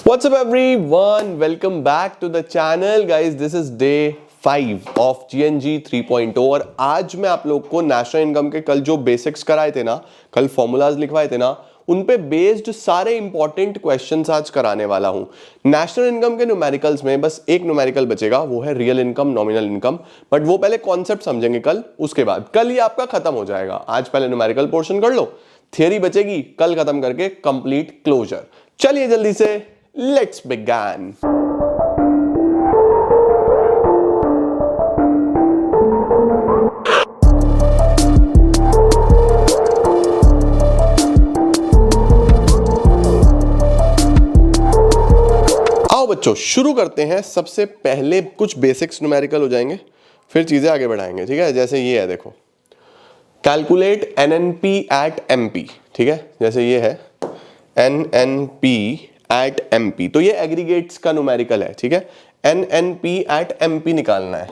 What's up everyone? Welcome back to the channel guys. This is day 5 of GNG 3.0 और आज मैं आप लोग को नेशनल इनकम के कल जो बेसिक्स कराए थे ना, कल फॉर्मूलाज लिखवाए थे ना, उन पे बेस्ड सारे इंपॉर्टेंट क्वेश्चंस आज कराने वाला हूं। नेशनल इनकम के न्यूमेरिकल्स में बस एक न्यूमेरिकल बचेगा, वो है real income, nominal income. But वो पहले कॉन्सेप्ट समझेंगे कल, उसके बाद कल ही आपका खत्म हो जाएगा। आज पहले न्यूमेरिकल पोर्शन कर लो, थियरी बचेगी, कल खत्म करके कंप्लीट क्लोजर। चलिए जल्दी से लेट्स बिगिन। आओ बच्चों शुरू करते हैं। सबसे पहले कुछ बेसिक्स न्यूमेरिकल हो जाएंगे, फिर चीजें आगे बढ़ाएंगे। ठीक है, जैसे ये है, देखो कैलकुलेट एनएनपी एट एमपी। ठीक है, जैसे ये है एनएनपी एट एमपी, तो ये एग्रीगेट्स का न्यूमेरिकल है। ठीक है, एनएनपी एट एमपी निकालना है,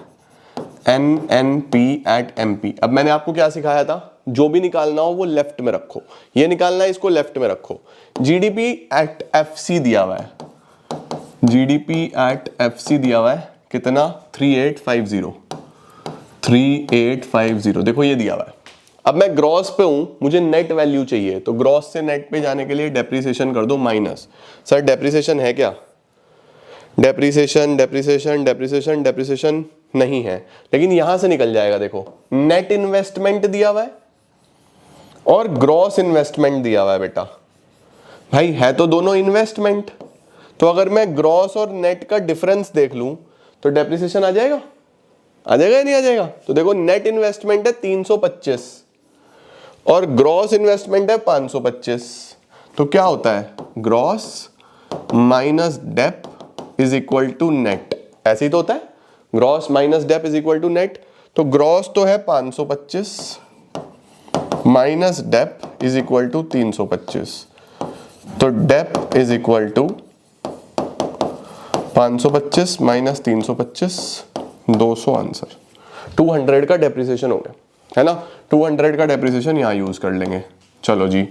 एनएनपी एट एमपी। अब मैंने आपको क्या सिखाया था, जो भी निकालना हो वो लेफ्ट में रखो, ये निकालना है इसको लेफ्ट में रखो। जीडीपी एट एफसी दिया हुआ है, जीडीपी एट एफसी दिया हुआ है कितना, 3850, 3850। देखो ये दिया हुआ है। अब मैं ग्रॉस पे हूं, मुझे नेट वैल्यू चाहिए, तो ग्रॉस से नेट पे जाने के लिए डेप्रिसिएशन कर दो माइनस। सर डेप्रिसिएशन है क्या? डेप्रिसिएशन डेप्रिसिएशन डेप्रिसिएशन डेप्रिसिएशन नहीं है, लेकिन यहां से निकल जाएगा। देखो नेट इन्वेस्टमेंट दिया हुआ है और ग्रॉस इन्वेस्टमेंट दिया हुआ है। बेटा भाई है तो दोनों इन्वेस्टमेंट, तो अगर मैं ग्रॉस और नेट का डिफरेंस देख लूं तो डेप्रिसिएशन आ जाएगा, आ जाएगा या नहीं आ जाएगा? तो देखो नेट इन्वेस्टमेंट है 325 और ग्रॉस इन्वेस्टमेंट है 525, तो क्या होता है, gross minus dep is equal to net. ऐसे ही तो होता है, gross minus dep is equal to net. तो ग्रॉस तो है 525 minus dep is equal to 325, तो dep is equal to 525 minus 325, 200 answer. 200 का डेप्रिसिएशन हो गया, है ना। 200 का डेप्रिसिएशन यहाँ यूज कर लेंगे। चलो जी,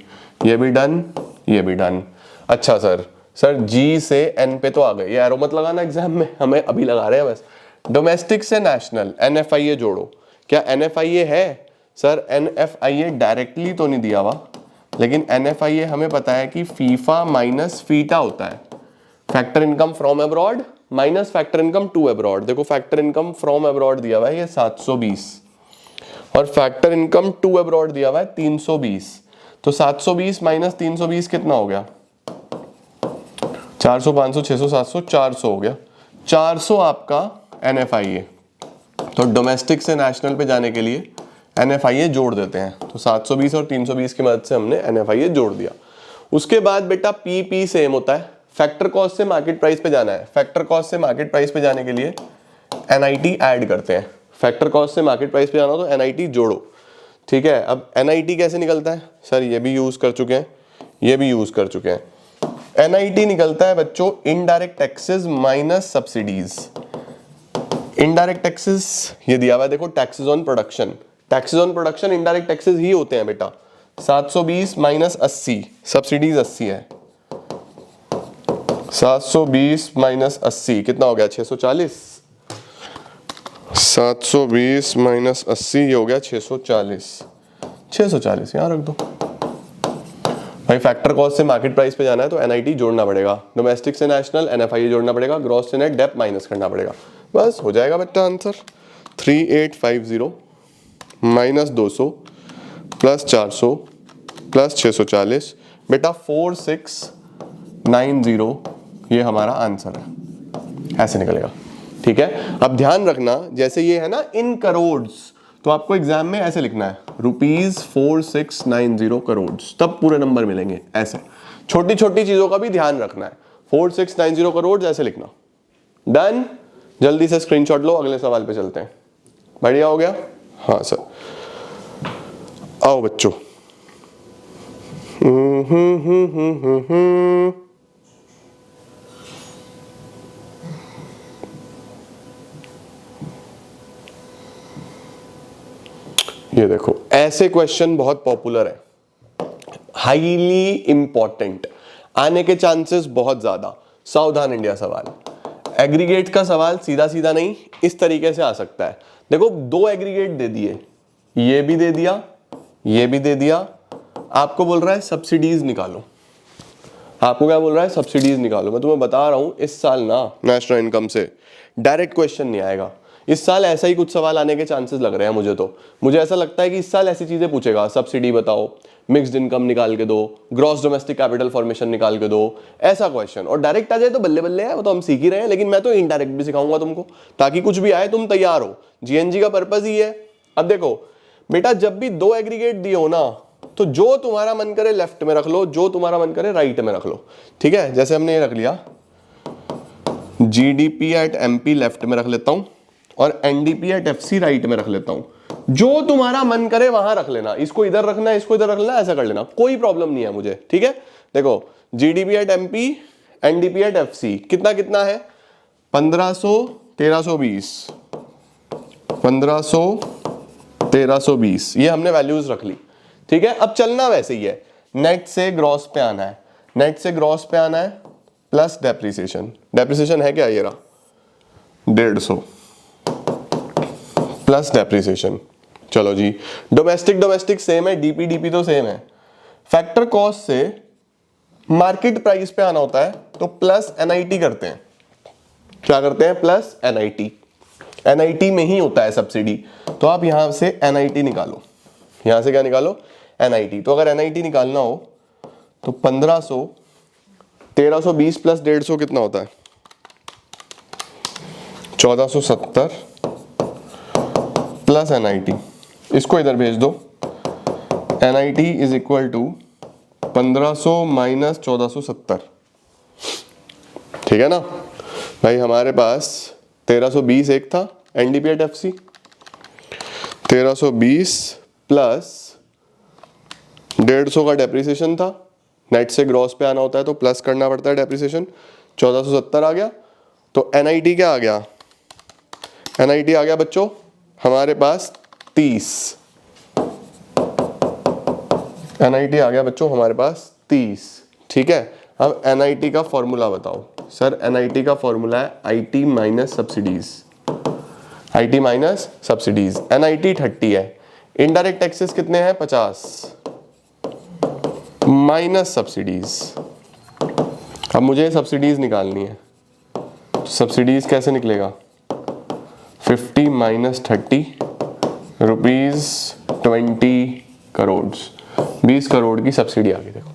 ये भी डन, ये भी डन। अच्छा सर जी से एन पे तो आ गए, ये एरो मत लगाना एग्जाम में, हमें अभी लगा रहे हैं बस। डोमेस्टिक से नेशनल, एनएफआईए जोड़ो। क्या एनएफआईए है? सर एनएफआईए डायरेक्टली तो नहीं दिया हुआ, लेकिन एनएफआईए हमें पता है कि फीफा माइनस फीटा होता है, factor income from abroad minus factor income to abroad. देखो फैक्टर इनकम फ्रॉम अब्रॉड दिया हुआ है ये 720 और फैक्टर इनकम टू अब्रॉड दिया हुआ है 320, तो 720 माइनस 320 कितना हो गया, 400, 500, 600, 700, 400 हो गया। 400 आपका एनएफआईए। तो डोमेस्टिक से नेशनल पे जाने के लिए एनएफआईए जोड़ देते हैं, तो 720 और 320 की मदद से हमने एनएफआईए जोड़ दिया। उसके बाद बेटा पीपी सेम होता है, फैक्टर कॉस्ट से मार्केट प्राइस पे जाना है। फैक्टर कॉस्ट से मार्केट प्राइस पे जाने के लिए एनआईटी ऐड करते हैं। फैक्टर कॉस्ट से मार्केट प्राइस पे जाना हो तो एनआईटी जोड़ो। ठीक है, अब एनआईटी कैसे निकलता है? सर ये भी यूज कर चुके हैं, ये भी यूज कर चुके हैं। एनआईटी निकलता है बच्चों indirect taxes minus subsidies. Indirect taxes ये दिया हुआ है, देखो taxes on production, taxes on production indirect taxes ही होते हैं बेटा। 720 माइनस 80, सब्सिडीज 80 है, 720 माइनस 80 कितना हो गया, 640। 720 माइनस 80 ये हो गया 640, 640 यहाँ रख दो भाई। फैक्टर कॉस्ट से मार्केट प्राइस पे जाना है तो एनआईटी जोड़ना पड़ेगा, डोमेस्टिक से नेशनल एनएफआईए जोड़ना पड़ेगा, ग्रॉस से नेट डेप माइनस करना पड़ेगा, बस हो जाएगा बेटा आंसर। 3850 माइनस 200 प्लस 400 प्लस 640 बेटा 4690, ये हमारा आंसर है, ऐसे निकलेगा। ठीक है, अब ध्यान रखना जैसे ये है ना इन करोड़, तो आपको एग्जाम में ऐसे लिखना है ₹4690 करोड़, तब पूरे नंबर मिलेंगे। ऐसे छोटी छोटी चीजों का भी ध्यान रखना है, 4690 करोड़ ऐसे लिखना। डन, जल्दी से स्क्रीनशॉट लो, अगले सवाल पे चलते हैं। बढ़िया हो गया? हाँ सर, आओ बच्चों। ये देखो ऐसे क्वेश्चन बहुत पॉपुलर है, हाईली इंपॉर्टेंट, आने के चांसेस बहुत ज्यादा। सावधान इंडिया सवाल। एग्रीगेट का सवाल सीधा सीधा नहीं, इस तरीके से आ सकता है। देखो दो एग्रीगेट दे दिए, ये भी दे दिया, ये भी दे दिया, आपको बोल रहा है सब्सिडीज निकालो। आपको क्या बोल रहा है? सब्सिडीज निकालो। मैं तुम्हें बता रहा हूं इस साल ना नेशनल इनकम से डायरेक्ट क्वेश्चन नहीं आएगा। इस साल ऐसा ही कुछ सवाल आने के चांसेस लग रहे हैं मुझे। तो मुझे ऐसा लगता है कि इस साल ऐसी चीजें पूछेगा, सब्सिडी बताओ, मिक्स्ड इनकम निकाल के दो, ग्रॉस डोमेस्टिक कैपिटल फॉर्मेशन निकाल के दो, ऐसा क्वेश्चन। और डायरेक्ट आ जाए तो बल्ले बल्ले है, वो तो हम सीख ही रहे हैं, लेकिन मैं तो इनडायरेक्ट भी सिखाऊंगा तुमको, ताकि कुछ भी आए तुम तैयार हो। जीएनजी का पर्पज ही है। अब देखो बेटा, जब भी दो एग्रीगेट दिए हो ना, तो जो तुम्हारा मन करे लेफ्ट में रख लो, जो तुम्हारा मन करे राइट में रख लो। ठीक है, जैसे हमने ये रख लिया, जीडीपी एट एमपी लेफ्ट में रख लेता हूं और एनडीपी एट एफसी राइट में रख लेता हूं। जो तुम्हारा मन करे वहां रख लेना, इसको इधर रखना, इसको इधर रख लेना, ऐसा कर लेना, कोई प्रॉब्लम नहीं है मुझे। ठीक है, देखो GDP at MP, NDP at FC कितना कितना है? 1500, 1320, 1500, 1320, ये हमने वैल्यूज रख ली। ठीक है, अब चलना वैसे ही है, नेट से ग्रॉस पे आना है, नेट से ग्रॉस पे आना है, प्लस डेप्रिसिएशन। डेप्रिसिएशन है क्या? ये रहा 150 प्लस डेप्रिसिएशन। चलो जी, डोमेस्टिक डोमेस्टिक सेम है, डीपी डीपी तो सेम है। फैक्टर कॉस्ट से मार्केट प्राइस पे आना होता है, तो प्लस एनआईटी करते हैं। क्या करते हैं? Plus NIT. एनआईटी में ही होता है सब्सिडी, तो आप यहां से एनआईटी निकालो। यहां से क्या निकालो? एनआईटी। तो अगर एनआईटी निकालना हो तो 1500, 1320 प्लस 150 कितना होता है? 1470 प्लस एनआईटी, इसको इधर भेज दो। NIT is equal to 1500 minus 1470। ठीक है ना भाई, हमारे पास 1320 एक था एनडीपी एट एफसी, 1320 प्लस 150 का डेप्रिसिएशन था। नेट से ग्रॉस पे आना होता है तो प्लस करना पड़ता है डेप्रिसिएशन। 1470 आ गया। तो एनआईटी क्या आ गया? एनआईटी आ गया बच्चों हमारे पास 30। एनआईटी आ गया बच्चों हमारे पास 30। ठीक है, अब एनआईटी का फॉर्मूला बताओ। सर एनआईटी का फॉर्मूला है IT minus subsidies, IT minus subsidies. NIT 30 है, इनडायरेक्ट टैक्सेस कितने हैं? 50 माइनस सब्सिडीज। अब मुझे सब्सिडीज निकालनी है, सब्सिडीज कैसे निकलेगा? 50 माइनस 30 रुपीज 20 करोड़, 20 करोड़ की सब्सिडी आ गई। देखो,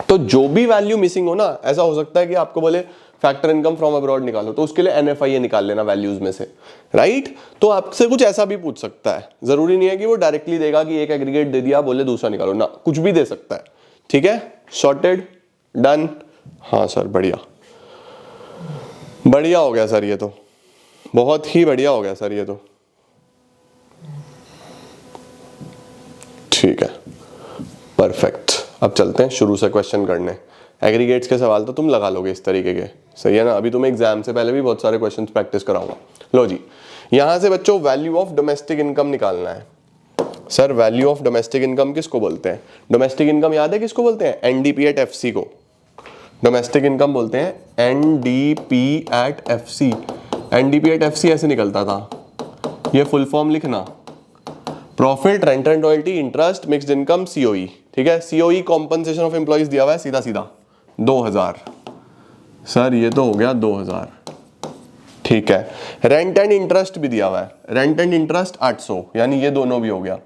तो जो भी वैल्यू मिसिंग हो ना, ऐसा हो सकता है कि आपको बोले फैक्टर इनकम फ्रॉम अब्रॉड निकालो, तो उसके लिए एनएफआईए निकाल लेना वैल्यूज में से, राइट? तो आपसे कुछ ऐसा भी पूछ सकता है, जरूरी नहीं है कि वो डायरेक्टली देगा कि एक एग्रीगेट दे दिया बोले दूसरा निकालो ना, कुछ भी दे सकता है। ठीक है, सॉर्टेड, डन। हाँ सर, बढ़िया बढ़िया हो गया सर, ये तो बहुत ही बढ़िया हो गया सर ये तो। ठीक है, परफेक्ट। अब चलते हैं शुरू से क्वेश्चन करने। एग्रीगेट्स के सवाल तो तुम लगा लोगे इस तरीके के, सही है ना? अभी तुम्हें एग्जाम से पहले भी बहुत सारे क्वेश्चंस प्रैक्टिस कराऊंगा। लो जी, यहां से बच्चों वैल्यू ऑफ डोमेस्टिक इनकम निकालना है। Sir value of domestic income किसको बोलते हैं? डोमेस्टिक इनकम याद है किसको बोलते हैं? एनडीपी एट एफसी को डोमेस्टिक इनकम बोलते हैं। NDP at FC, NDP at FC ऐसे निकलता था, ये फुल फॉर्म लिखना, profit, rent and royalty, interest, mixed income, COE. ठीक है, सीओई कॉम्पनसेशन ऑफ एम्प्लॉइज दिया हुआ है सीधा सीधा 2000। सर ये तो हो गया 2000। ठीक है, रेंट एंड इंटरेस्ट भी दिया हुआ है, रेंट एंड इंटरेस्ट 800, यानी ये दोनों भी हो गया।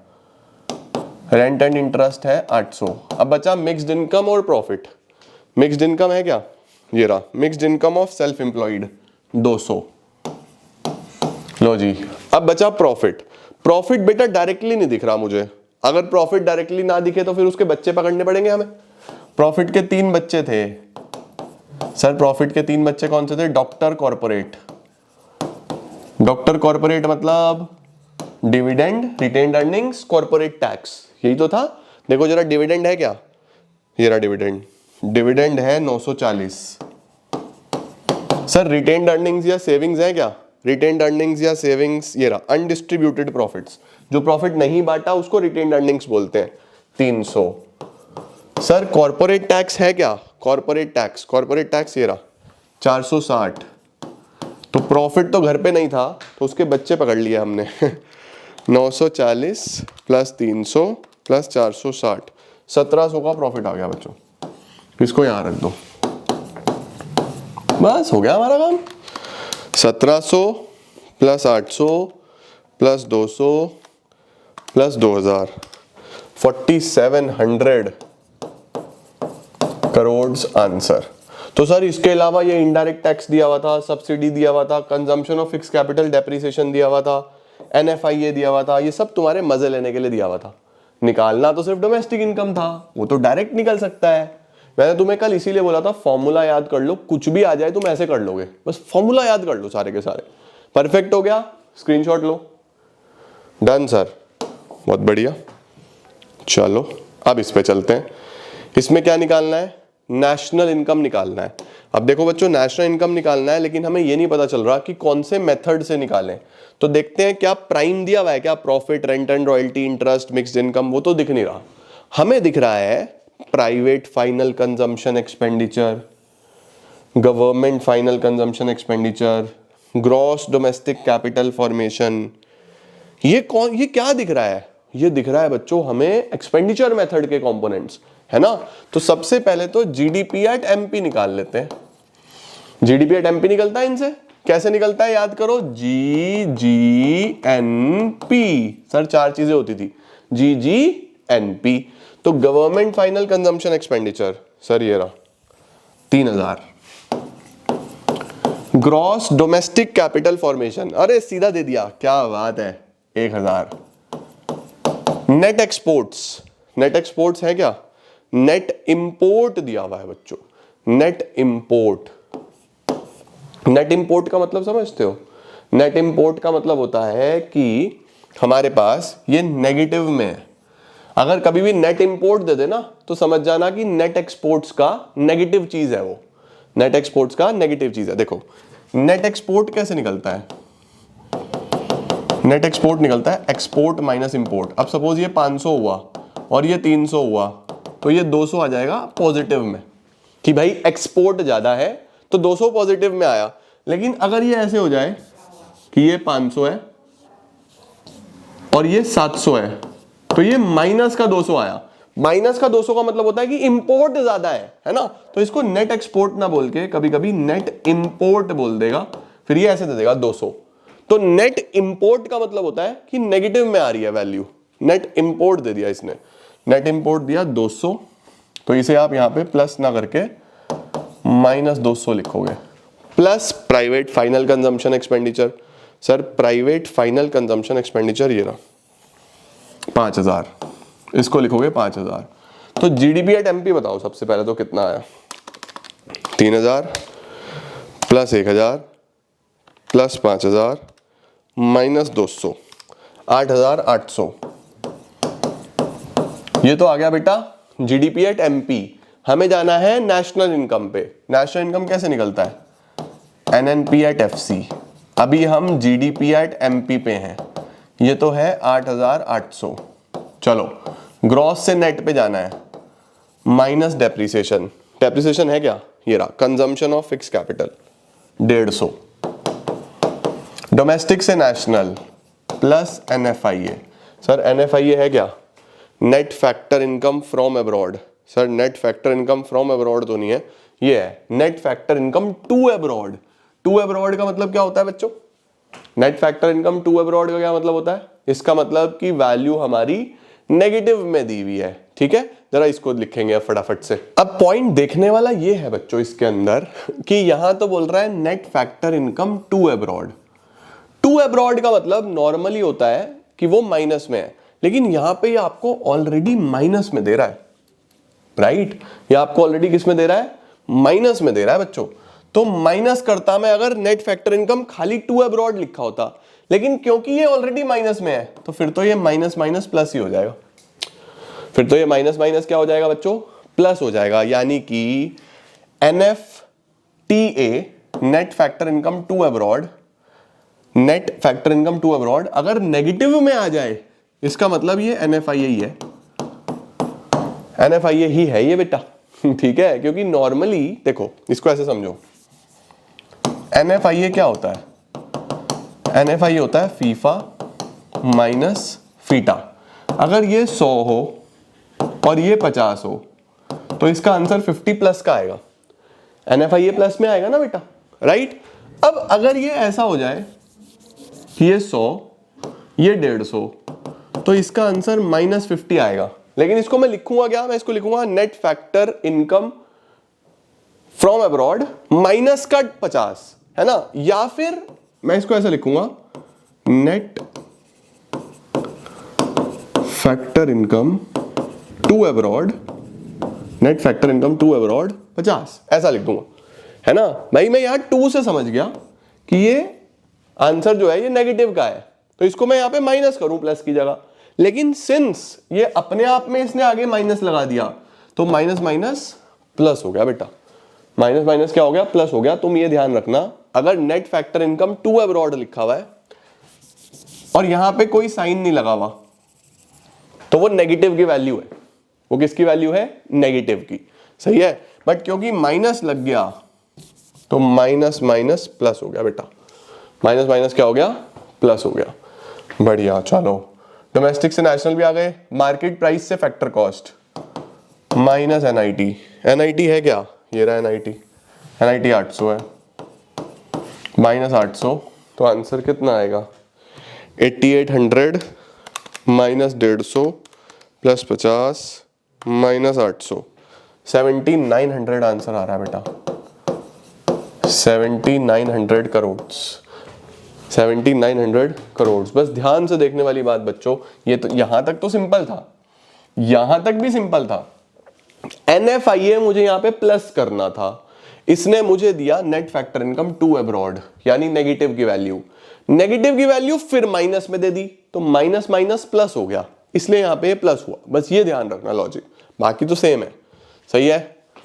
रेंट एंड इंटरेस्ट है 800। अब बचा मिक्स्ड इनकम और प्रॉफिट। मिक्स्ड इनकम है क्या? ये रहा, mixed income of self employed 200। लो जी, अब बचा प्रॉफिट। प्रॉफिट बेटा डायरेक्टली नहीं दिख रहा मुझे, अगर प्रॉफिट डायरेक्टली ना दिखे तो फिर उसके बच्चे पकड़ने पड़ेंगे हमें। प्रॉफिट के 3 बच्चे थे सर, प्रॉफिट के 3 बच्चे कौन से थे? Doctor corporate. डॉक्टर कॉर्पोरेट मतलब dividend, retained earnings, corporate tax, यही तो था। देखो जरा डिविडेंड है क्या? ये रहा डिविडेंड, डिविडेंड है 940। सर रिटेन्ड अर्निंग्स या सेविंग्स है क्या? रिटेन्ड अर्निंग्स या सेविंग्स, ये रहा अनडिस्ट्रीब्यूटेड प्रॉफिट्स, जो प्रॉफिट नहीं बांटा उसको रिटेन्ड अर्निंग्स बोलते हैं, 300। सर कॉर्पोरेट टैक्स है क्या? कॉर्पोरेट टैक्स, कॉर्पोरेट टैक्स ये रहा 460, तो प्रॉफिट तो घर पे नहीं था तो उसके बच्चे पकड़ लिए हमने 940 प्लस 300 प्लस 460, 1700 का प्रॉफिट आ गया बच्चों। इसको यहाँ रख दो, बस हो गया हमारा काम। 1700 plus 800 plus 200 plus 2000, 4700 crore answer. तो सर इसके अलावा ये इनडायरेक्ट टैक्स दिया हुआ था, सब्सिडी दिया हुआ था, consumption of fix capital depreciation दिया हुआ था, NFIA दिया हुआ था, ये सब तुम्हारे मजे लेने के लिए दिया हुआ था। निकालना तो सिर्फ डोमेस्टिक इनकम था, वो तो डायरेक्ट निकल सकता है। मैंने तुम्हें कल इसीलिए बोला था फॉर्मूला याद कर लो, कुछ भी आ जाए तुम ऐसे कर लोगे, बस फॉर्मूला याद कर लो सारे के सारे। परफेक्ट हो गया, स्क्रीनशॉट लो। डन सर, बहुत बढ़िया। चलो अब इस पे चलते हैं। इसमें क्या निकालना है? नेशनल इनकम निकालना है। अब देखो बच्चों, नेशनल इनकम निकालना है, लेकिन हमें ये नहीं पता चल रहा कि कौन से मेथड से निकालें। तो देखते हैं क्या प्राइम दिया हुआ है क्या, profit, rent and royalty, interest, mixed income, वो तो दिख नहीं रहा। हमें दिख रहा है private final consumption expenditure, government final consumption expenditure, gross domestic capital formation. ये क्या दिख रहा है? ये दिख रहा है बच्चों हमें एक्सपेंडिचर मेथड के कंपोनेंट्स, है ना। तो सबसे पहले तो जीडीपी एट एमपी निकाल लेते हैं। जीडीपी एट एमपी निकलता है इनसे, कैसे निकलता है याद करो, GGNP। सर 4 चीजें होती थी, GGNP। तो government final consumption expenditure sir ये रहा 3000। ग्रॉस डोमेस्टिक कैपिटल फॉर्मेशन, अरे सीधा दे दिया, क्या बात है, 1000। नेट एक्सपोर्ट्स, नेट एक्सपोर्ट्स है क्या? नेट इंपोर्ट दिया हुआ है बच्चों, नेट इंपोर्ट। नेट इंपोर्ट का मतलब समझते हो? नेट इंपोर्ट का मतलब होता है कि हमारे पास ये नेगेटिव में है। अगर कभी भी नेट इंपोर्ट दे देना तो समझ जाना कि नेट एक्सपोर्ट्स का नेगेटिव चीज है वो, नेट एक्सपोर्ट्स का नेगेटिव चीज है। देखो नेट एक्सपोर्ट कैसे निकलता है? नेट एक्सपोर्ट निकलता है एक्सपोर्ट माइनस इंपोर्ट। अब सपोज ये 500 हुआ और ये 300 हुआ, तो ये 200 आ जाएगा पॉजिटिव में, कि भाई एक्सपोर्ट ज्यादा है तो 200 पॉजिटिव में आया। लेकिन अगर ये ऐसे हो जाए कि ये 500 है और ये 700 है, तो ये माइनस का 200 आया। माइनस का 200 का मतलब होता है कि इंपोर्ट ज्यादा है ना। तो इसको नेट एक्सपोर्ट ना बोल के कभी कभी नेट इंपोर्ट बोल देगा, फिर ये ऐसे दे देगा 200। तो नेट इंपोर्ट का मतलब होता है कि नेगेटिव में आ रही है वैल्यू, नेट इंपोर्ट दे दिया इसने, नेट इंपोर्ट दिया 200। तो इसे आप यहां पे प्लस ना करके माइनस 200 लिखोगे, plus private final consumption expenditure. Sir private final consumption expenditure ये रहा 5000, इसको लिखोगे 5000। तो जीडीपी एट एमपी बताओ सबसे पहले तो कितना आया? 3000 प्लस 1000 प्लस 5000 माइनस 200, 8800। ये तो आ गया बेटा जीडीपी एट एमपी। हमें जाना है नेशनल इनकम पे। नेशनल इनकम कैसे निकलता है? NNP at FC. अभी हम जीडीपी एट एमपी पे हैं, ये तो है 8800। चलो ग्रॉस से नेट पे जाना है, माइनस डेप्रिसिएशन। डेप्रिसिएशन है क्या? ये रहा consumption of fix capital 150। Domestic से national plus NFIA. Sir NFIA है क्या? Net factor income from abroad. Sir net factor income from abroad तो नहीं है, ये है net factor income to abroad. To abroad का मतलब क्या होता है बच्चों? Net factor income to abroad का क्या मतलब होता है? इसका मतलब कि वैल्यू हमारी नेगेटिव में दी हुई है। ठीक है, जरा इसको लिखेंगे अब फटाफट से। अब पॉइंट देखने वाला ये है बच्चों इसके अंदर कि यहां तो बोल रहा है net factor income to abroad. To abroad का मतलब नॉर्मली होता है कि वो माइनस में है, लेकिन यहां पे ये आपको ऑलरेडी माइनस में दे रहा है, राइट? ये आपको ऑलरेडी किस में दे रहा है? माइनस में दे रहा है बच्चों। तो माइनस करता मैं अगर नेट फैक्टर इनकम खाली टू अब्रॉड लिखा होता, लेकिन क्योंकि ये ऑलरेडी माइनस में है तो फिर तो ये माइनस माइनस प्लस ही हो जाएगा। फिर तो ये माइनस माइनस क्या हो जाएगा बच्चों? प्लस हो जाएगा। यानी कि NFTA net factor income to abroad, net factor income to abroad अगर नेगेटिव में आ जाए, इसका मतलब ये NFIA ही है, NFIA ही है ये बेटा। ठीक है, क्योंकि नॉर्मली देखो इसको ऐसे समझो, NFIA क्या होता है? NFIA होता है फीफा माइनस फीटा। अगर ये 100 हो और ये 50 हो तो इसका आंसर 50 प्लस का आएगा। NFIA प्लस में आएगा ना बेटा, राइट? अब अगर ये ऐसा हो जाए कि ये 100 ये 150 तो इसका आंसर -50 आएगा। लेकिन इसको मैं लिखूंगा क्या? मैं इसको लिखूंगा net factor income from abroad minus का 50, है ना? या फिर मैं इसको ऐसा लिखूंगा net factor income to abroad, net factor income to abroad 50, ऐसा लिख दूंगा, है ना भाई? मैं यहां 2 से समझ गया कि ये आंसर जो है ये नेगेटिव का है, तो इसको मैं यहां पे माइनस करूं प्लस की जगह। लेकिन सिंस ये अपने आप में इसने आगे माइनस लगा दिया तो माइनस माइनस प्लस हो गया बेटा, माइनस माइनस क्या हो गया? प्लस हो गया। तुम ये ध्यान रखना, अगर net factor income to abroad लिखा हुआ है और यहां पे कोई साइन नहीं लगा हुआ तो वो नेगेटिव की वैल्यू है। वो किसकी वैल्यू है? नेगेटिव की, सही है। बट क्योंकि माइनस लग गया तो माइनस माइनस प्लस हो गया बेटा, माइनस माइनस क्या हो गया? प्लस हो गया। बढ़िया, चलो डोमेस्टिक से नेशनल भी आ गए। मार्केट प्राइस से factor cost minus NIT। NIT है क्या? ये रहा NIT, NIT 800 है, माइनस 800 तो आंसर कितना आएगा? 8800 माइनस 150 प्लस 50 माइनस 800, 7900 आंसर आ रहा है बेटा, 7900 करोड़, 7900 करोड़। बस ध्यान से देखने वाली बात बच्चों, ये तो यहां तक तो सिंपल था, यहां तक भी सिंपल था। NFIA मुझे यहां पे प्लस करना था, इसने मुझे दिया net factor income to abroad यानी नेगेटिव की वैल्यू, नेगेटिव की वैल्यू फिर माइनस में दे दी तो माइनस माइनस प्लस हो गया, इसलिए यहां पे प्लस हुआ। बस ये ध्यान रखना लॉजिक, बाकी तो सेम है, सही है।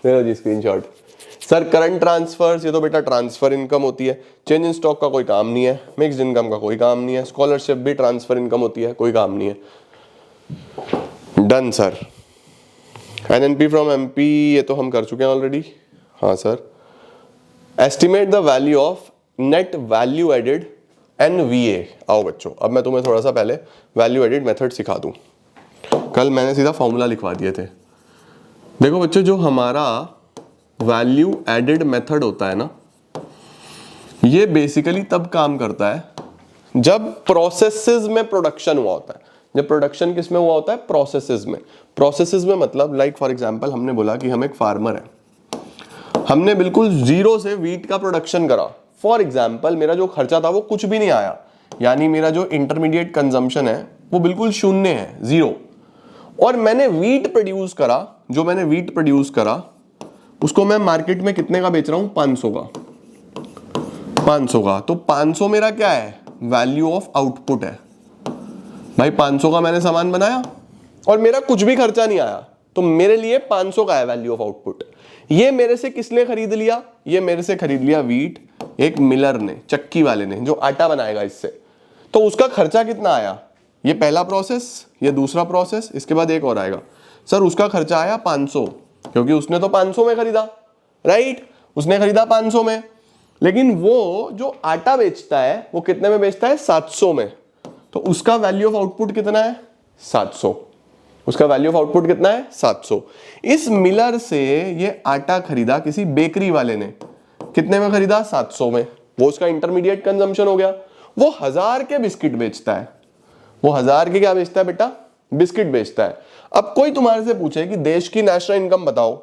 देखो जी स्क्रीनशॉट। सर करंट ट्रांसफर्स, ये तो बेटा ट्रांसफर इनकम होती है। चेंज इन स्टॉक का कोई काम नहीं है, मिक्स्ड इनकम का कोई काम नहीं है, स्कॉलरशिप भी ट्रांसफर इनकम होती है, कोई काम नहीं है। Done sir. NNP from MP ये तो हम कर चुके हैं ऑलरेडी। हाँ sir. Estimate the value of net value added NVA। आओ बच्चों, अब मैं तुम्हें थोड़ा सा पहले वैल्यू एडेड मेथड सिखा दूं। कल मैंने सीधा फॉर्मूला लिखवा दिए थे। देखो बच्चों, जो हमारा वैल्यू एडेड मेथड होता है ना, ये बेसिकली तब काम करता है जब प्रोसेसेस में प्रोडक्शन हुआ होता है। जब प्रोडक्शन किस में हुआ होता है? प्रोसेसेस में। प्रोसेसेस में मतलब लाइक फॉर एग्जांपल हमने बोला कि हम एक फार्मर है, हमने बिल्कुल जीरो से वीट का प्रोडक्शन करा। फॉर एग्जाम्पल मेरा जो खर्चा था वो कुछ भी नहीं आया, यानी मेरा जो इंटरमीडिएट कंजम्पशन है वो बिल्कुल शून्य है, जीरो। और मैंने वीट प्रोड्यूस करा, जो मैंने वीट प्रोड्यूस करा उसको मैं मार्केट में कितने का बेच रहा हूं? 500 का, 500 का। तो 500 मेरा क्या है? वैल्यू ऑफ आउटपुट है भाई। 500 का मैंने सामान बनाया और मेरा कुछ भी खर्चा नहीं आया, तो मेरे लिए 500 का है वैल्यू ऑफ आउटपुट। ये मेरे से किसने खरीद लिया? ये मेरे से खरीद लिया वीट एक मिलर ने, चक्की वाले ने, जो आटा बनाएगा इससे। तो उसका खर्चा कितना आया? ये पहला प्रोसेस, ये दूसरा प्रोसेस, इसके बाद एक और आएगा। सर उसका खर्चा आया 500, क्योंकि उसने तो 500 में खरीदा, राइट? उसने खरीदा 500 में, लेकिन वो जो आटा बेचता है वो कितने में बेचता है? 700 में। तो उसका वैल्यू ऑफ आउटपुट कितना है? 700। उसका वैल्यू ऑफ आउटपुट कितना है? 700। इस मिलर से ये आटा खरीदा किसी बेकरी वाले ने, कितने में खरीदा? 700 में। वो उसका इंटरमीडिएट कंजम्पशन हो गया। वो 1000 के बिस्किट बेचता है, वो 1000 के क्या बेचता है बेटा? बिस्किट बेचता है। अब कोई तुम्हारे से पूछे कि देश की नेशनल इनकम बताओ,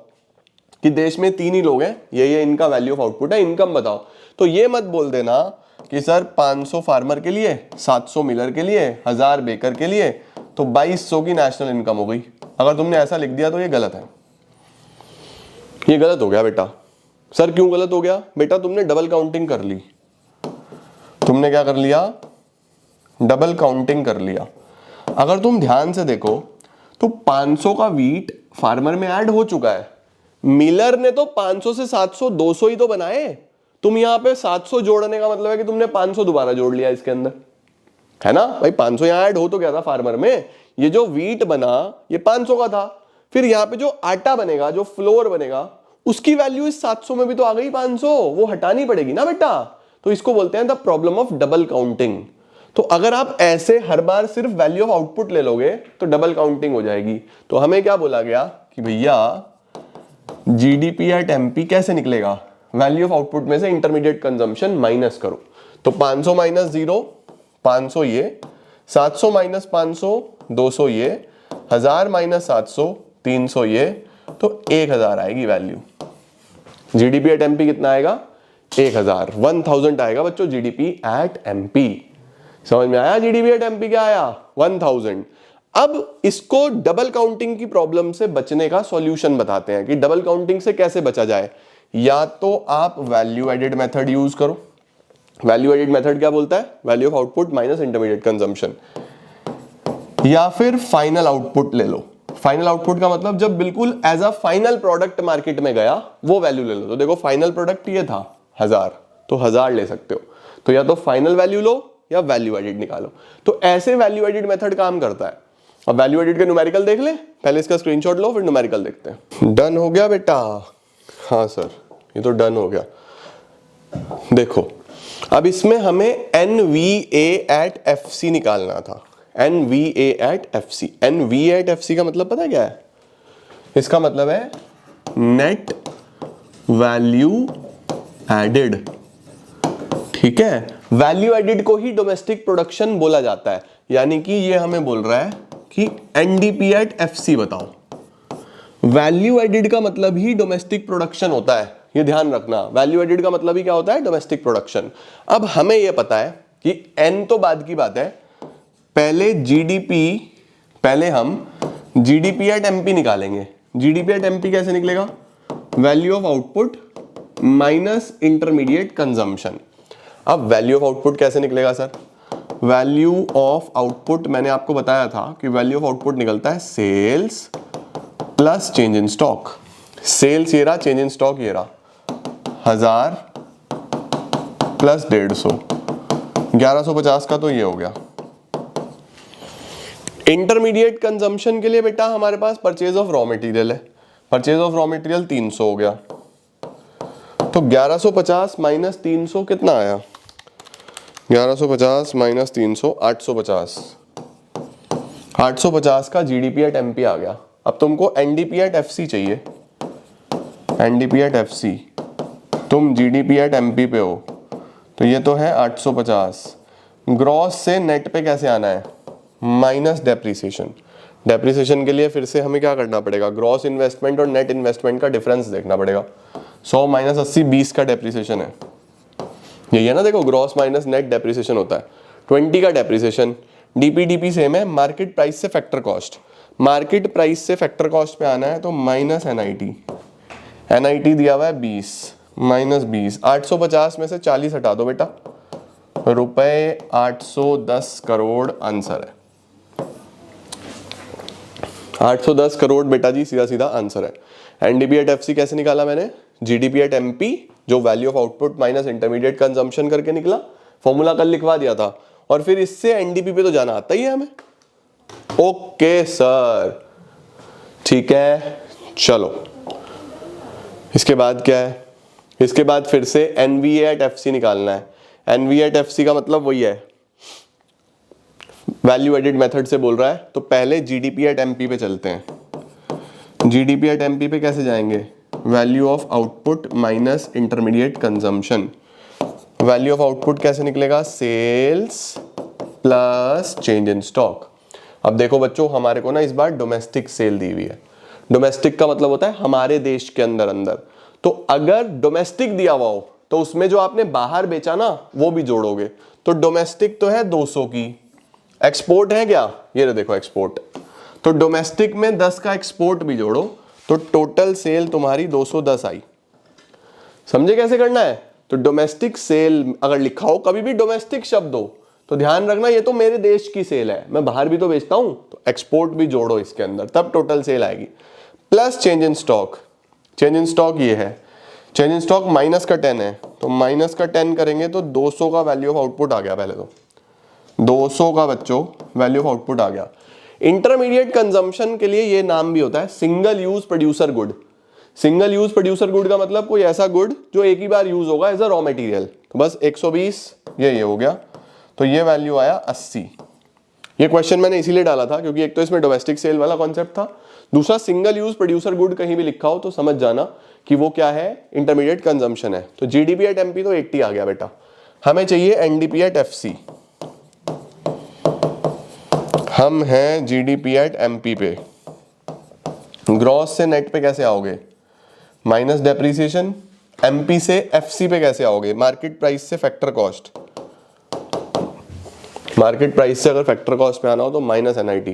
कि देश में 3 ही लोग हैं, ये इनका वैल्यू ऑफ आउटपुट है, इनकम बताओ, तो ये मत बोल देना कि सर 500 फार्मर के लिए, 700 मिलर के लिए, 1000 बेकर के लिए, तो 2200 की नेशनल इनकम हो गई। अगर तुमने ऐसा लिख दिया तो ये गलत है, ये गलत हो गया बेटा। सर क्यों गलत हो गया? बेटा तुमने डबल काउंटिंग कर ली। तुमने क्या कर लिया? डबल काउंटिंग कर लिया। अगर तुम ध्यान से देखो तो 500 का वीट फार्मर में ऐड हो चुका है, मिलर ने तो 500 से 700 200 ही तो बनाए। तुम यहां पे 700 जोड़ने का मतलब है कि तुमने 500 दोबारा जोड़ लिया इसके अंदर, है ना भाई? 500 यहां ऐड हो तो गया था फार्मर में। ये जो वीट बना ये 500 का था, फिर यहां पे जो आटा बनेगा, जो फ्लोर बनेगा, उसकी वैल्यू इस 700 में भी तो आ गई 500, वो हटानी पड़ेगी ना बेटा। तो इसको बोलते हैं the problem of double counting. तो अगर आप ऐसे हर बार सिर्फ वैल्यू ऑफ आउटपुट ले लोगे तो डबल काउंटिंग हो जाएगी। तो हमें क्या बोला गया कि भैया जीडीपी एट एमपी कैसे निकलेगा, वैल्यू ऑफ आउटपुट में से इंटरमीडिएट कंजम्पशन माइनस करो। तो 500 माइनस 0 500 ये, 700 माइनस 500 200 ये, 1000 माइनस 700 300 ये, तो 1000 आएगी वैल्यू। जीडीपी एट एमपी कितना आएगा 1000 आएगा बच्चों जीडीपी एट एमपी। समझ में आया जीडीपी एट एमपी क्या आया 1000। अब इसको डबल काउंटिंग की प्रॉब्लम से बचने का सॉल्यूशन बताते हैं कि डबल काउंटिंग से कैसे बचा जाए। या तो आप वैल्यू एडेड मेथड यूज करो। वैल्यू एडेड मेथड क्या बोलता है, value of output minus intermediate consumption. या फिर फाइनल आउटपुट ले लो। फाइनल आउटपुट का मतलब जब बिल्कुल as a final product market में गया वो वैल्यू ले लो। तो देखो फाइनल प्रोडक्ट ये था 1000, तो 1000 ले सकते हो। तो या तो फाइनल वैल्यू लो या वैल्यू एडेड निकालो। तो ऐसे वैल्यू एडेड मेथड काम करता है। अब वैल्यू एडेड के न्यूमेरिकल देख ले, पहले इसका स्क्रीनशॉट लो फिर न्यूमेरिकल देखते हैं। डन हो गया बेटा? हाँ सर ये तो डन हो गया। देखो अब इसमें हमें NVA एट FC निकालना था। NVA at FC। NVA at FC का मतलब पता है क्या है? इसका मतलब है नेट वैल्यू एडेड। ठीक है, वैल्यू एडेड को ही डोमेस्टिक प्रोडक्शन बोला जाता है। यानी कि ये हमें बोल रहा है कि NDP एट FC बताओ। वैल्यू एडेड का मतलब ही डोमेस्टिक प्रोडक्शन होता है, ये ध्यान रखना। वैल्यू एडेड का मतलब ही क्या होता है, डोमेस्टिक प्रोडक्शन। अब हमें यह पता है कि N तो बाद की बात है, पहले हम GDP एट MP निकालेंगे। GDP एट MP कैसे निकलेगा, value of output minus intermediate consumption. अब वैल्यू ऑफ आउटपुट कैसे निकलेगा सर, वैल्यू ऑफ आउटपुट मैंने आपको बताया था कि वैल्यू ऑफ आउटपुट निकलता है sales plus change in stock. Sales ये रहा, चेंज इन स्टॉक ये रहा, 1000 प्लस 150, 1150 का तो ये हो गया। इंटरमीडिएट कंजम्पशन के लिए बेटा हमारे पास परचेज ऑफ रॉ मटेरियल है। परचेज ऑफ रॉ मटेरियल 300 हो गया। तो 1150 माइनस 300 कितना आया, 1150 माइनस 300 850। 850 का जीडीपी एट एमपी आ गया। अब तुमको एनडीपी एट एफसी चाहिए। एनडीपी एट एफसी, तुम जीडीपी एट एमपी पे हो, तो ये तो है 850। ग्रॉस से नेट पे कैसे आना है, माइनस डेप्रीसिएशन। डेप्रीसिएशन के लिए फिर से हमें क्या करना पड़ेगा, ग्रॉस इन्वेस्टमेंट और नेट इन्वेस्टमेंट का डिफरेंस देखना पड़ेगा। 100 माइनस 80 20 का डेप्रीसिएशन है, यही है ना। देखो ग्रॉस माइनस नेट डेप्रीसिएशन होता है 20 का डेप्रीसिएशन। डीपीडीपी सेम है, मार्केट प्राइस से फैक्टर कॉस्ट। मार्केट प्राइस से फैक्टर कॉस्ट पे आना है तो माइनस एनआईटी। एनआईटी दिया हुआ है 20 माइनस 20। 850 में से 40 हटा दो बेटा, रुपए 810 करोड़ आंसर है। 810 करोड़ बेटा जी, सीधा सीधा आंसर है। एनडीपी एट एफसी कैसे निकाला मैंने, जीडीपी एट एमपी जो value of output minus intermediate consumption करके निकला। फॉर्मूला कल लिखवा दिया था। और फिर इससे एनडीपी पे तो जाना आता ही है हमें। ओके सर, ठीक है। चलो इसके बाद क्या है, इसके बाद फिर से एनवीए एट एफसी निकालना है। एनवीए एट एफसी का मतलब वही है, वैल्यू एडेड मेथड से बोल रहा है। तो पहले जीडीपी एट एमपी पे चलते हैं। जीडीपी एट एमपी पे कैसे जाएंगे, value of output minus intermediate consumption. Value of output कैसे निकलेगा, sales plus change in stock. अब देखो बच्चों, हमारे को ना इस बार डोमेस्टिक सेल दी हुई है। डोमेस्टिक का मतलब होता है हमारे देश के अंदर अंदर। तो अगर डोमेस्टिक दिया हुआ हो तो उसमें जो आपने बाहर बेचा ना वो भी जोड़ोगे। तो डोमेस्टिक तो है 200 की, एक्सपोर्ट है क्या, ये रहे देखो एक्सपोर्ट। तो डोमेस्टिक में 10 का एक्सपोर्ट भी जोड़ो तो टोटल सेल तुम्हारी 210 आई। समझे कैसे करना है। तो डोमेस्टिक सेल अगर लिखा हो कभी भी डोमेस्टिक शब्द हो तो ध्यान रखना ये तो मेरे देश की सेल है, मैं बाहर भी तो बेचता हूं। तो एक्सपोर्ट भी जोड़ो इसके अंदर, तब टोटल सेल आएगी। Plus change in stock. Change in stock ये है, चेंज इन स्टॉक माइनस का 10 है, तो माइनस का 10 करेंगे तो 200 का वैल्यू ऑफ आउटपुट आ गया। पहले तो 200 का बच्चों वैल्यू ऑफ आउटपुट आ गया। इंटरमीडिएट कंजम्पशन के लिए ये नाम भी होता है single use producer good. Single use producer good का मतलब कोई ऐसा गुड जो एक ही बार यूज होगा एज अ रॉ मटेरियल। तो बस 120 ये हो गया, तो ये वैल्यू आया 80। ये क्वेश्चन मैंने इसीलिए डाला था क्योंकि एक तो इसमें डोमेस्टिक सेल वाला कॉन्सेप्ट था, दूसरा सिंगल यूज प्रोड्यूसर गुड कहीं भी लिखा हो तो समझ जाना कि वो क्या है, इंटरमीडिएट कंजम्पशन है। तो जीडीपी एट एमपी तो 80 आ गया बेटा, हमें चाहिए एनडीपी एट एफसी। हम हैं जीडीपी एट एमपी पे, ग्रॉस से नेट पे कैसे आओगे, माइनस डेप्रीसिएशन, एमपी से एफसी पे कैसे आओगे, मार्केट प्राइस से फैक्टर कॉस्ट, मार्केट प्राइस से अगर फैक्टर कॉस्ट पे आना हो तो माइनस एनआईटी,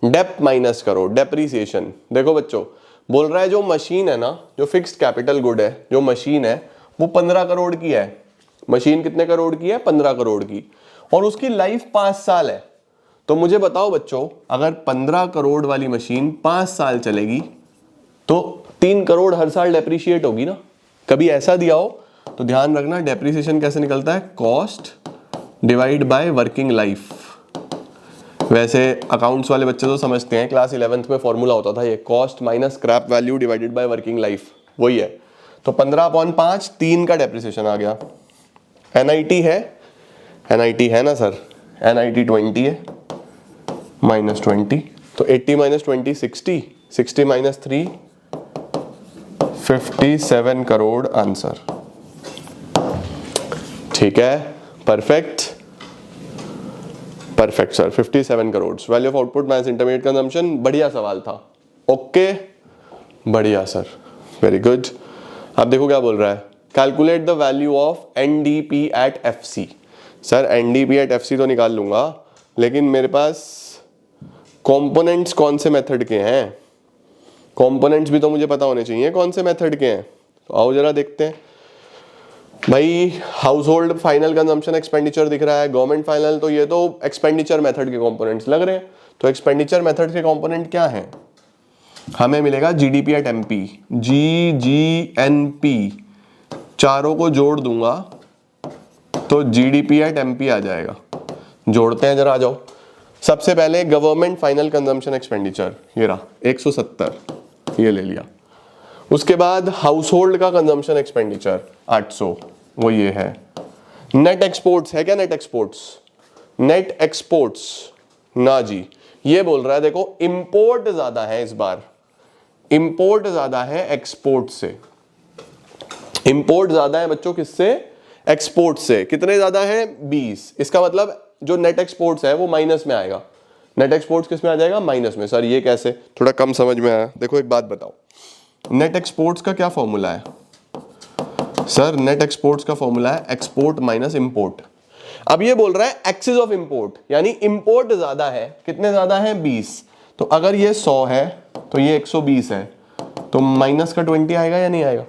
डेप माइनस करो, डेप्रीसिएशन। देखो बच्चों, बोल रहा है जो मशीन है ना, जो फिक्स्ड कैपिटल गुड है, जो मशीन है वो 15 करोड़ की है। मशीन कितने करोड़ की है, 15 करोड़ की, और उसकी लाइफ 5 साल है। तो मुझे बताओ बच्चों, अगर 15 करोड़ वाली मशीन 5 साल चलेगी तो 3 करोड़ हर साल डेप्रीशिएट होगी ना। कभी ऐसा दिया हो तो ध्यान रखना डेप्रीसिएशन कैसे निकलता है, cost divide by working life. वैसे अकाउंट्स वाले बच्चे तो समझते हैं, क्लास 11th में फॉर्मूला होता था ये, cost minus scrap value divided by working life, वही है। तो 15/5 3 का डेप्रीसिएशन आ गया। एनआईटी है ना सर, एनआईटी 20 है, माइनस 20, तो 80 माइनस 20 60, 60 माइनस 3 57 करोड़ आंसर। ठीक है, perfect sir, 57 crore. Value of output minus intermediate consumption, बढ़िया सवाल था। ओके, बढ़िया सर, वेरी गुड। अब देखो क्या बोल रहा है, calculate the value of NDP at FC. Sir NDP at FC तो निकाल लूंगा, लेकिन मेरे पास कंपोनेंट्स कौन से मेथड के हैं, कंपोनेंट्स भी तो मुझे पता होने चाहिए कौन से मेथड के हैं। तो आओ जरा देखते हैं भाई। House hold final consumption expenditure दिख रहा है, गवर्नमेंट फाइनल, तो ये तो एक्सपेंडिचर मेथड के कंपोनेंट्स लग रहे हैं। तो एक्सपेंडिचर मेथड के कंपोनेंट क्या हैं, हमें मिलेगा जीडीपी एट एमपी, जीजीएनपी, चारों को जोड़ दूंगा तो जीडीपी एट एमपी आ जाएगा। जोड़ते हैं जरा, आ जाओ। सबसे पहले गवर्नमेंट फाइनल कंजम्पशन एक्सपेंडिचर, ये रहा 170, ये ले लिया। उसके बाद हाउस होल्ड का कंजम्पशन एक्सपेंडिचर 800, वो ये है। नेट एक्सपोर्ट्स है क्या, नेट एक्सपोर्ट्स, नेट एक्सपोर्ट्स ना जी, ये बोल रहा है देखो इंपोर्ट ज्यादा है इस बार, इंपोर्ट ज्यादा है एक्सपोर्ट से। इंपोर्ट ज्यादा है बच्चों किससे, एक्सपोर्ट से। कितने ज्यादा है, 20। इसका मतलब जो नेट एक्सपोर्ट्स है वो माइनस में आएगा। नेट एक्सपोर्ट्स किस में आ जाएगा, माइनस में। सर ये कैसे, थोड़ा कम समझ में आया। देखो एक बात बताओ, नेट एक्सपोर्ट्स का क्या फॉर्मूला है सर, नेट एक्सपोर्ट्स का फॉर्मूला है एक्सपोर्ट माइनस इंपोर्ट। अब ये बोल रहा है एक्सिस ऑफ इंपोर्ट, यानी इंपोर्ट ज्यादा है, कितने ज्यादा है, 20। तो अगर ये 100 है तो ये 120 है, तो माइनस का 20 आएगा या नहीं आएगा।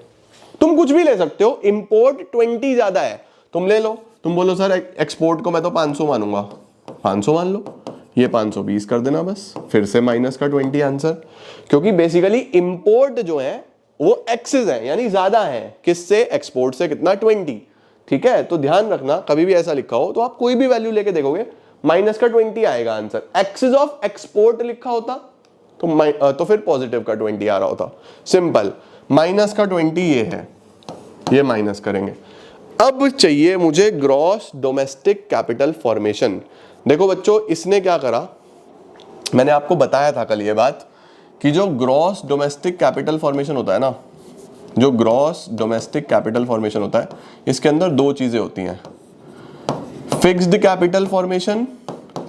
तुम कुछ भी ले सकते हो, इंपोर्ट 20 ज्यादा है, तुम ले लो। तुम बोलो सर एक्सपोर्ट को मैं तो 500 मानूंगा, 500 मान लो, ये 520 कर देना बस, फिर से माइनस का 20 आंसर। क्योंकि बेसिकली इंपोर्ट जो है वो एक्सिस है, यानी ज्यादा है किससे, एक्सपोर्ट से। कितना, 20। ठीक है, तो ध्यान रखना कभी भी ऐसा लिखा हो तो आप कोई भी वैल्यू लेके देखोगे माइनस का 20 आएगा आंसर। एक्सिस ऑफ एक्सपोर्ट लिखा होता तो फिर पॉजिटिव का 20 आ रहा होता। सिंपल, माइनस का 20 ये है, ये माइनस करेंगे। अब चाहिए मुझे ग्रॉस डोमेस्टिक कैपिटल फॉर्मेशन। देखो बच्चों, इसने क्या करा, मैंने आपको बताया था कल ये बात कि जो ग्रॉस डोमेस्टिक कैपिटल फॉर्मेशन होता है ना, जो ग्रॉस डोमेस्टिक कैपिटल फॉर्मेशन होता है, इसके अंदर दो चीजें होती हैं, fixed capital formation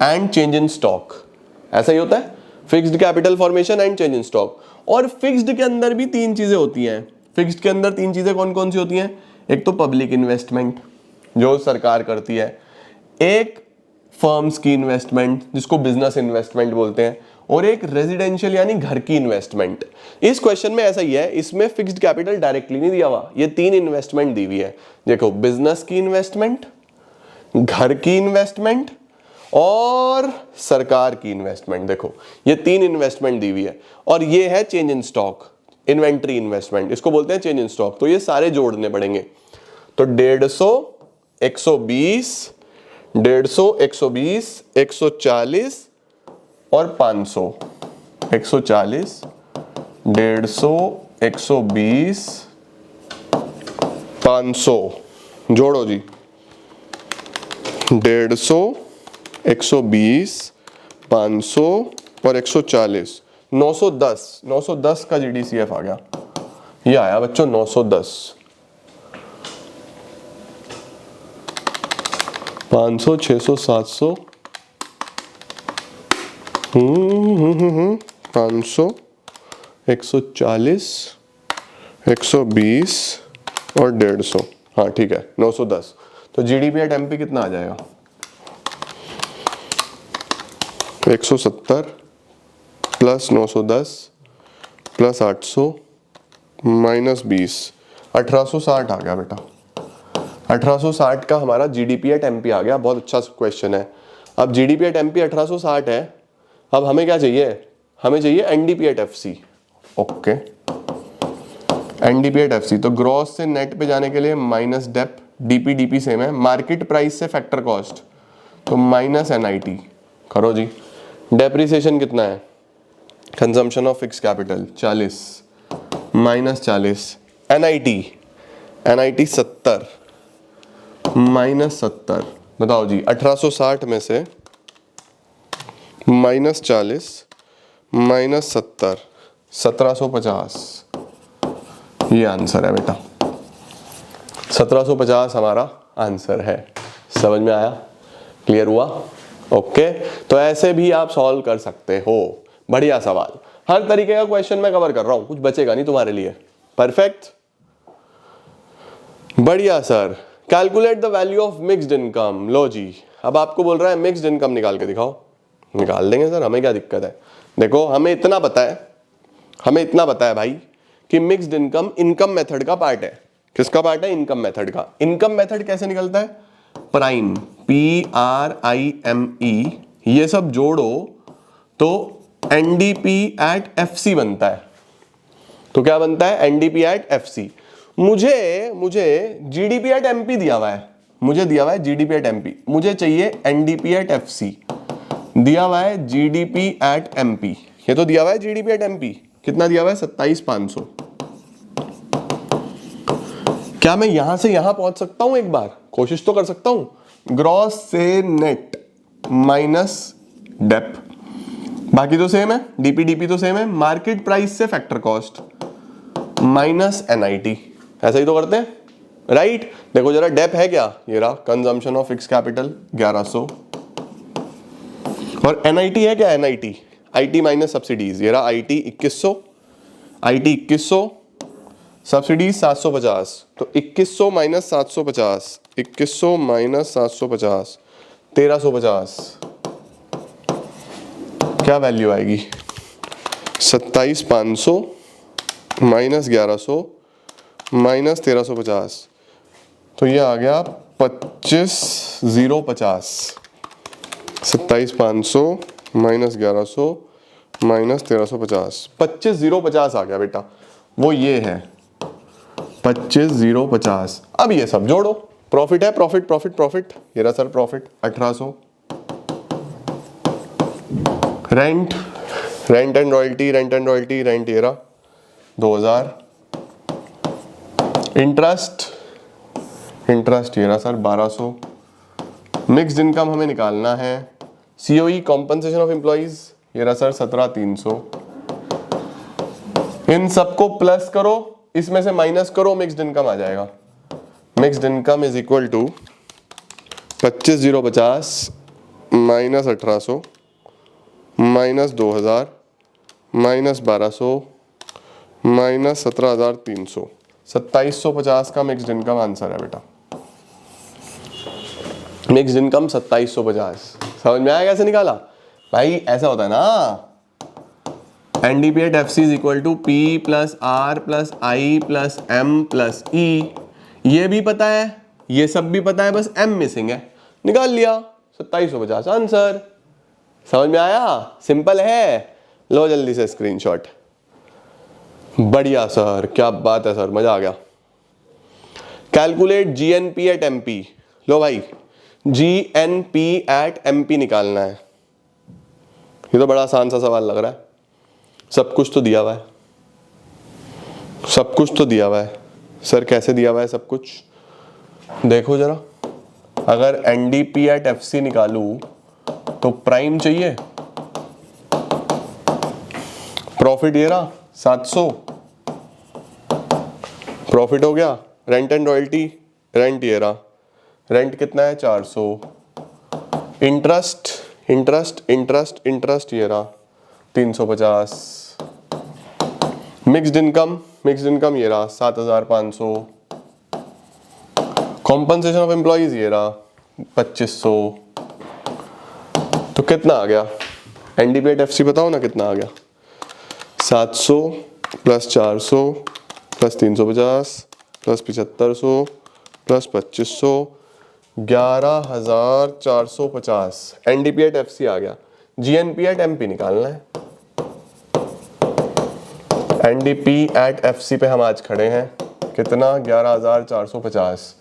and change in stock. ऐसा ही होता है, fixed capital formation and change in stock. और फिक्स्ड के अंदर भी 3 चीजें होती हैं। फिक्स्ड के अंदर 3 चीजें कौन कौन सी होती हैं, एक तो पब्लिक इन्वेस्टमेंट जो सरकार करती है, एक फर्म्स की इन्वेस्टमेंट जिसको बिजनेस इन्वेस्टमेंट बोलते हैं, और एक रेजिडेंशियल यानी घर की इन्वेस्टमेंट। इस क्वेश्चन में ऐसा ही है, इसमें फिक्स्ड कैपिटल डायरेक्टली नहीं दिया हुआ, ये 3 इन्वेस्टमेंट दी हुई है। देखो, बिजनेस की इन्वेस्टमेंट, घर की इन्वेस्टमेंट और सरकार की इन्वेस्टमेंट। देखो ये 3 इन्वेस्टमेंट दी हुई है, और ये है change in stock, inventory investment, इसको बोलते हैं चेंज इन स्टॉक। तो ये सारे जोड़ने पड़ेंगे। तो 150, 120, 150, 120, 140 और 500, 140, 150, 120, 500, जोड़ो जी, 150, 120, 500 और 140, 910, 910 का GDCF आ गया। ये आया बच्चों 910, 500, 600, 700, 500, 140, 120 और 150। हाँ ठीक है 910। तो GDP एट MP कितना आ जाएगा? 170 प्लस 910 प्लस 800 माइनस 20, 1860 आ गया बेटा। 1860 का हमारा GDP एट MP आ गया। बहुत अच्छा क्वेश्चन है। अब GDP एट MP 1860 है। अब हमें क्या चाहिए? हमें चाहिए NDP at FC। Okay, NDP at FC। तो ग्रॉस से नेट पे जाने के लिए माइनस डेप, DP सेम है, मार्केट प्राइस से फैक्टर कॉस्ट, तो माइनस NIT करो जी। डेप्रिसिएशन कितना है? Consumption of fix capital 40 minus 40, NIT 70 minus 70। बताओ जी 1860 में से माइनस 40 माइनस 70, 1750। ये आंसर है बेटा, 1750 हमारा आंसर है। समझ में आया? क्लियर हुआ? ओके, तो ऐसे भी आप सॉल्व कर सकते हो। बढ़िया सवाल, हर तरीके का क्वेश्चन मैं कवर कर रहा हूं, कुछ बचेगा नहीं तुम्हारे लिए। परफेक्ट, बढ़िया sir. Calculate the value of mixed income. लो जी, अब आपको बोल रहा है मिक्स्ड इनकम निकाल के दिखाओ। निकाल देंगे सर, हमें क्या दिक्कत है। देखो हमें इतना पता है भाई कि मिक्स्ड इनकम इनकम मेथड का पार्ट है। किसका पार्ट है? इनकम मेथड का। इनकम मेथड कैसे निकलता है? प्राइम, PRIME, ये सब जोड़ो तो NDP एट FC बनता है। तो क्या बनता है? NDP at FC। मुझे GDP एट MP दिया हुआ है, मुझे दिया हुआ है GDP एट MP, मुझे चाहिए NDP एट FC। दिया हुआ है GDP एट MP, ये तो दिया हुआ है GDP एट MP। कितना दिया हुआ है? 27,500। क्या मैं यहां से यहां पहुंच सकता हूं? एक बार कोशिश तो कर सकता हूं। ग्रॉस से नेट माइनस डेप, बाकी तो सेम है, DP तो सेम है, मार्केट प्राइस से फैक्टर कॉस्ट माइनस NIT। ऐसा ही तो करते हैं, राइट? देखो जरा डेप है क्या? ये रहा, कंजम्पशन ऑफ फिक्स कैपिटल 1100। और NIT है क्या? NIT IT माइनस सब्सिडीज, ये रहा IT 2100, IT 2100, सब्सिडीज 750। तो 2100 माइनस 750, 2100 माइनस 750, 1350। क्या वैल्यू आएगी? 27,500 माइनस 1100 माइनस 1350। तो ये आ गया 25,050। 27,500 माइनस 1100 माइनस 1350, 25,050 आ गया बेटा। वो ये है 25,050। अब ये सब जोड़ो, प्रॉफिट है, प्रॉफिट प्रॉफिट प्रॉफिट, ये रहा sir profit 1800। Rent, rent and royalty, rent and royalty, rent ये रहा 2000। इंटरेस्ट, इंटरेस्ट ये रहा सर 1200। मिक्स्ड इनकम हमें निकालना है। COE कॉम्पनसेशन ऑफ एम्प्लॉइज, ये रहा सर 17,300। इन सबको प्लस करो, इसमें से माइनस करो, मिक्स्ड इनकम आ जाएगा। Mixed income is equal to 25,050 minus 1800 minus 2000 minus 1200 minus 17,300, 2750 का मिक्स्ड इनकम आंसर है बेटा। Mixed income 2750। समझ में आया कैसे निकाला? भाई ऐसा होता है ना, NDP at FC is equal to P plus R plus I plus M plus E। ये भी पता है, ये सब भी पता है, बस M मिसिंग है। निकाल लिया, 2750 आंसर। समझ में आया? सिंपल है। लो जल्दी से स्क्रीनशॉट। बढ़िया सर, क्या बात है सर, मजा आ गया। Calculate GNP at MP। लो भाई, GNP एट MP निकालना है। ये तो बड़ा आसान सा सवाल लग रहा है, सब कुछ तो दिया हुआ है। सब कुछ तो दिया हुआ है सर, कैसे दिया हुआ है सब कुछ देखो जरा। अगर एनडीपी एट एफसी निकालूं तो प्राइम चाहिए, प्रॉफिट ये रहा 700, प्रॉफिट हो गया। रेंट एंड रॉयल्टी, रेंट ये रहा, रेंट कितना है 400। इंटरेस्ट इंटरेस्ट इंटरेस्ट इंटरेस्ट ये रहा 350। मिक्स्ड इनकम ये रहा 7500। कॉम्पनसेशन ऑफ एम्प्लॉइज ये रहा 2500। तो कितना आ गया एनडीपी एट एफसी, बताओ ना कितना आ गया। 700 plus 400 plus 350 plus 7500 plus 2500, 11450 NDP at FC आ गया। जीएनपी एट एमपी निकालना है। एनडीपी एट एफसी पे हम आज खड़े हैं, कितना 11450।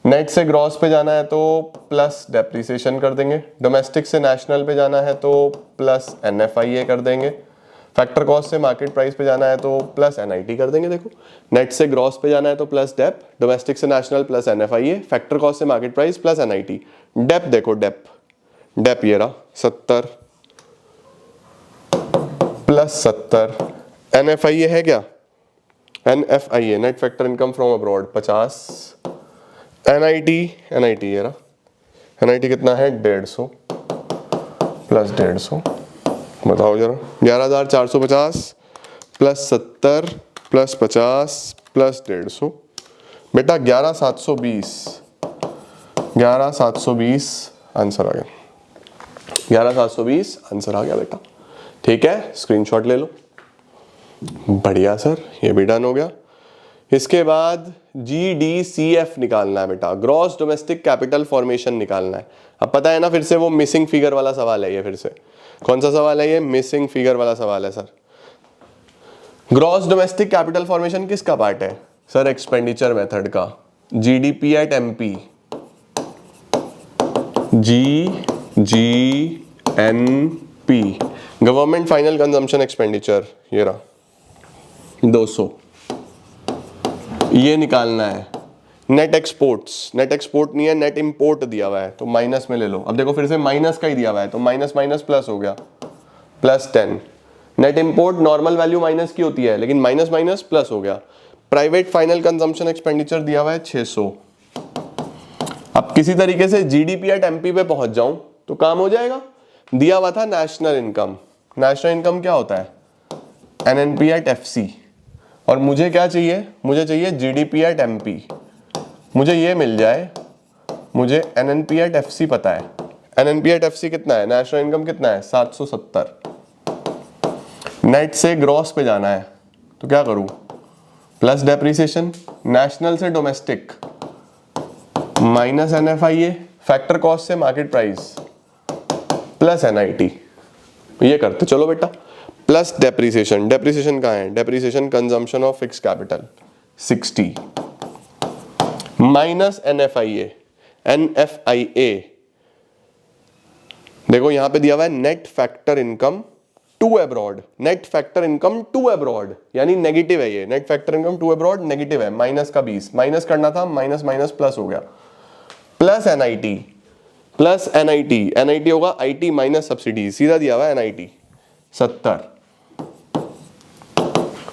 नेट से ग्रॉस पे जाना है तो प्लस डेप्रीसिएशन कर देंगे, डोमेस्टिक से नेशनल पे जाना है तो प्लस एनएफआईए कर देंगे, फैक्टर कॉस्ट से मार्केट प्राइस पे जाना है तो प्लस एनआईटी कर देंगे। देखो नेट से ग्रॉस पे जाना है तो प्लस डेप, डोमेस्टिक से national plus NFIA, factor cost से market price plus NIT. Dep देखो, डेप ये रहा 70 प्लस 70। एनएफआईए है क्या, NFIA net factor income from abroad 50। NIT ये रहा, एनआईटी कितना है 150 प्लस 150, बताओ जरा। 11450 प्लस 70 प्लस 50 प्लस 150, बेटा 11720। 11720 आंसर आ गया, 11720 आंसर आ गया बेटा। ठीक है, स्क्रीनशॉट ले लो। बढ़िया सर, ये भी डन हो गया। इसके बाद GDCF निकालना है बेटा, ग्रॉस डोमेस्टिक कैपिटल फॉर्मेशन निकालना है। अब पता है ना, फिर से वो मिसिंग फिगर वाला सवाल है ये। फिर से कौन सा सवाल है ये, मिसिंग फिगर वाला सवाल है sir. Gross domestic capital formation किसका पार्ट है सर, एक्सपेंडिचर मेथड का। GDP at MP, GGNP, government final consumption expenditure ये रहा 200, ये निकालना है। नेट एक्सपोर्ट्स, नेट एक्सपोर्ट नहीं है, नेट इंपोर्ट दिया हुआ है तो माइनस में ले लो। अब देखो फिर से माइनस का ही दिया हुआ है तो माइनस माइनस प्लस हो गया, plus 10। Net import normal value minus की होती है, लेकिन माइनस माइनस प्लस हो गया। प्राइवेट फाइनल कंजम्पशन एक्सपेंडिचर दिया हुआ है 600। अब किसी तरीके से जीडीपी एट एमपी पे पहुंच जाऊं तो काम हो जाएगा। दिया हुआ था नेशनल इनकम, नेशनल इनकम क्या होता है, एनएनपी एट एफसी। और मुझे क्या चाहिए, मुझे चाहिए जीडीपी एट एमपी। मुझे ये मिल जाए, मुझे एनएनपी एट एफसी पता है। एनएनपी एट एफसी कितना है, नेशनल इनकम कितना है 770। नेट से ग्रॉस पे जाना है तो क्या करूं, प्लस डेप्रीसिएशन, नेशनल से domestic minus NFIA, factor cost से मार्केट प्राइस प्लस एनआईटी, ये करते चलो बेटा। प्लस डेप्रीसिएशन, डेप्रीसिएशन कहाँ है, depreciation consumption of fix capital 60 minus NFIA, NFIA देखो यहां पे दिया हुआ है net factor income to abroad, net factor income to abroad यानी नेगेटिव है ये। Net factor income to abroad negative है, माइनस का 20, माइनस करना था, माइनस माइनस प्लस हो गया, plus NIT, plus NIT, NIT होगा आईटी माइनस सब्सिडी, सीधा दिया हुआ है एनआईटी 70,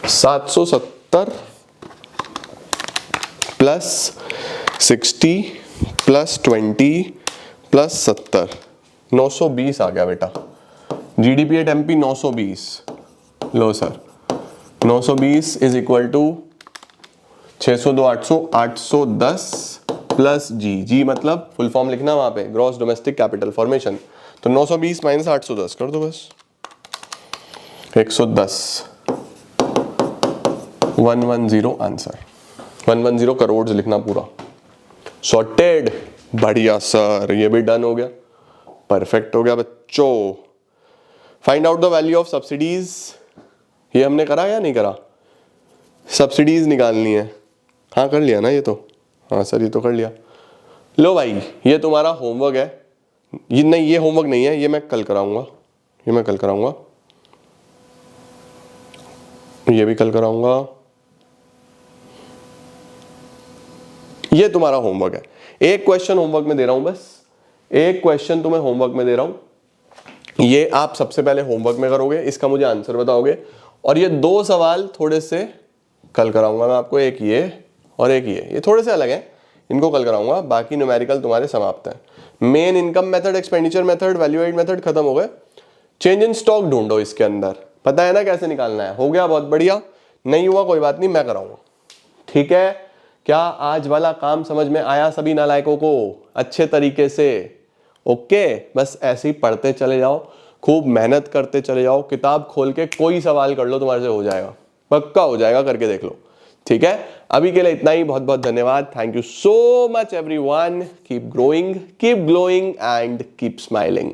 770 प्लस 60 प्लस 20 प्लस 70, 920 आ गया बेटा। जीडीपी एट एमपी 920, लो sir 920 is equal to 602 800, 810 plus जी मतलब फुल फॉर्म लिखना वहां पे, ग्रॉस डोमेस्टिक कैपिटल फॉर्मेशन। तो 920 माइनस 810 कर दो बस, 110, 110 आंसर, 110 करोड़ लिखना पूरा। सॉर्टेड, बढ़िया सर, ये भी डन हो गया, परफेक्ट हो गया बच्चों। Find out the value of subsidies, ये हमने करा या नहीं करा, सब्सिडीज निकालनी है। हाँ कर लिया ना ये तो, हाँ सर ये तो कर लिया। लो भाई ये तुम्हारा होमवर्क है, ये नहीं, ये होमवर्क नहीं है, ये मैं कल कराऊंगा, ये मैं कल कराऊंगा, ये भी कल कराऊंगा, ये तुम्हारा होमवर्क है। एक क्वेश्चन होमवर्क में दे रहा हूं, बस एक क्वेश्चन तुम्हें होमवर्क में दे रहा हूं, ये आप सबसे पहले होमवर्क में करोगे, इसका मुझे आंसर बताओगे, और ये 2 सवाल थोड़े से कल कराऊंगा मैं आपको, एक ये और एक ये थोड़े से अलग हैं, इनको कल कराऊंगा, बाकी न्यूमेरिकल तुम्हारे समाप्त हैं। Main income method, expenditure method, value add method खत्म हो गए। चेंज इन स्टॉक ढूंढो, इसके अंदर पता है ना कैसे निकालना है। हो गया, बहुत बढ़िया। नहीं हुआ कोई बात नहीं, मैं कराऊंगा, ठीक है। क्या आज वाला काम समझ में आया सभी नालायकों को अच्छे तरीके से? ओके, बस ऐसे ही पढ़ते चले जाओ, खूब मेहनत करते चले जाओ, किताब खोल के कोई सवाल कर लो, तुम्हारे से हो जाएगा, पक्का हो जाएगा, करके देख लो, ठीक है। अभी के लिए इतना ही, बहुत बहुत धन्यवाद। Thank you so much everyone. Keep growing, keep glowing and keep smiling.